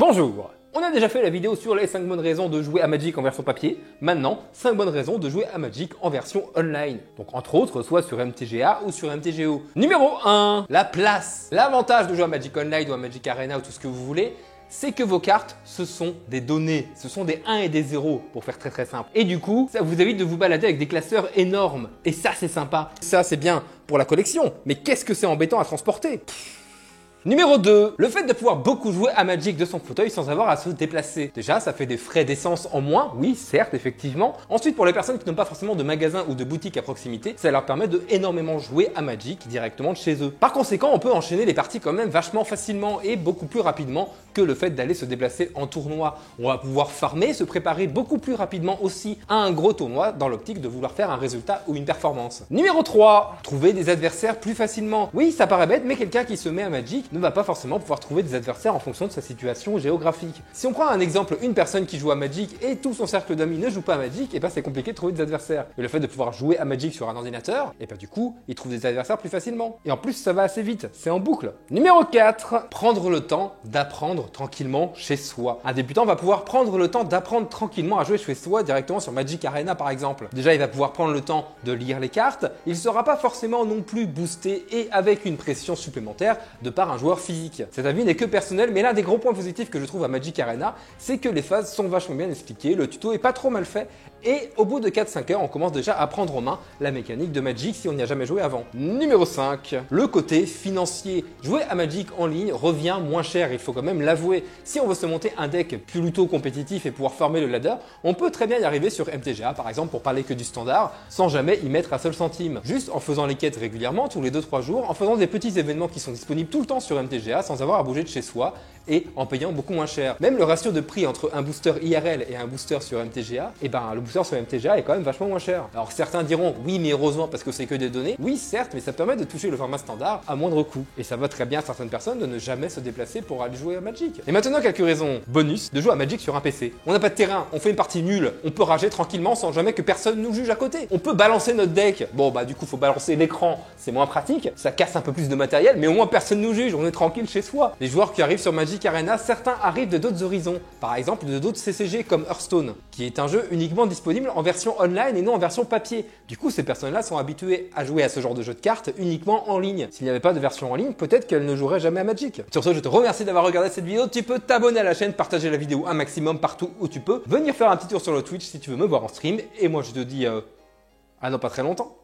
Bonjour! On a déjà fait la vidéo sur les 5 bonnes raisons de jouer à Magic en version papier. Maintenant, 5 bonnes raisons de jouer à Magic en version online. Donc entre autres, soit sur MTGA ou sur MTGO. Numéro 1, la place. L'avantage de jouer à Magic Online ou à Magic Arena ou tout ce que vous voulez, c'est que vos cartes, ce sont des données. Ce sont des 1 et des 0 pour faire très simple. Et du coup, ça vous évite de vous balader avec des classeurs énormes. Et ça, c'est sympa. Ça, c'est bien pour la collection. Mais qu'est-ce que c'est embêtant à transporter? Numéro 2, le fait de pouvoir beaucoup jouer à Magic de son fauteuil sans avoir à se déplacer. Déjà, ça fait des frais d'essence en moins, oui, certes, effectivement. Ensuite, pour les personnes qui n'ont pas forcément de magasin ou de boutique à proximité, ça leur permet de énormément jouer à Magic directement de chez eux. Par conséquent, on peut enchaîner les parties quand même vachement facilement et beaucoup plus rapidement que le fait d'aller se déplacer en tournoi. On va pouvoir farmer, se préparer beaucoup plus rapidement aussi à un gros tournoi dans l'optique de vouloir faire un résultat ou une performance. Numéro 3, trouver des adversaires plus facilement. Oui, ça paraît bête, mais quelqu'un qui se met à Magic ne va pas forcément pouvoir trouver des adversaires en fonction de sa situation géographique. Si on prend un exemple, une personne qui joue à Magic et tout son cercle d'amis ne joue pas à Magic, et ben c'est compliqué de trouver des adversaires. Et le fait de pouvoir jouer à Magic sur un ordinateur, et ben du coup, il trouve des adversaires plus facilement. Et en plus, ça va assez vite, c'est en boucle. Numéro 4, prendre le temps d'apprendre tranquillement chez soi. Un débutant va pouvoir prendre le temps d'apprendre tranquillement à jouer chez soi directement sur Magic Arena par exemple. Déjà, il va pouvoir prendre le temps de lire les cartes, il ne sera pas forcément non plus boosté et avec une pression supplémentaire de par un joueur physique. Cet avis n'est que personnel, mais l'un des gros points positifs que je trouve à Magic Arena, c'est que les phases sont vachement bien expliquées, le tuto est pas trop mal fait, et au bout de 4-5 heures, on commence déjà à prendre en main la mécanique de Magic si on n'y a jamais joué avant. Numéro 5, le côté financier. Jouer à Magic en ligne revient moins cher, il faut quand même l'avouer. Si on veut se monter un deck plutôt compétitif et pouvoir farmer le ladder, on peut très bien y arriver sur MTGA par exemple pour parler que du standard, sans jamais y mettre un seul centime. Juste en faisant les quêtes régulièrement, tous les 2-3 jours, en faisant des petits événements qui sont disponibles tout le temps sur MTGA sans avoir à bouger de chez soi et en payant beaucoup moins cher. Même le ratio de prix entre un booster IRL et un booster sur MTGA, et ben le booster sur MTGA est quand même vachement moins cher. Alors certains diront oui mais heureusement parce que c'est que des données. Oui certes, mais ça permet de toucher le format standard à moindre coût. Et ça va très bien à certaines personnes de ne jamais se déplacer pour aller jouer à Magic. Et maintenant quelques raisons bonus de jouer à Magic sur un PC. On n'a pas de terrain, on fait une partie nulle, on peut rager tranquillement sans jamais que personne nous juge à côté. On peut balancer notre deck. Bon bah du coup faut balancer l'écran, c'est moins pratique, ça casse un peu plus de matériel, mais au moins personne nous juge, on est tranquille chez soi. Les joueurs qui arrivent sur Magic Arena, certains arrivent de d'autres horizons, par exemple de d'autres CCG comme Hearthstone, qui est un jeu uniquement disponible en version online et non en version papier. Du coup, ces personnes-là sont habituées à jouer à ce genre de jeu de cartes uniquement en ligne. S'il n'y avait pas de version en ligne, peut-être qu'elles ne joueraient jamais à Magic. Sur ce, je te remercie d'avoir regardé cette vidéo. Tu peux t'abonner à la chaîne, partager la vidéo un maximum partout où tu peux, venir faire un petit tour sur le Twitch si tu veux me voir en stream, et moi je te dis à dans pas très longtemps.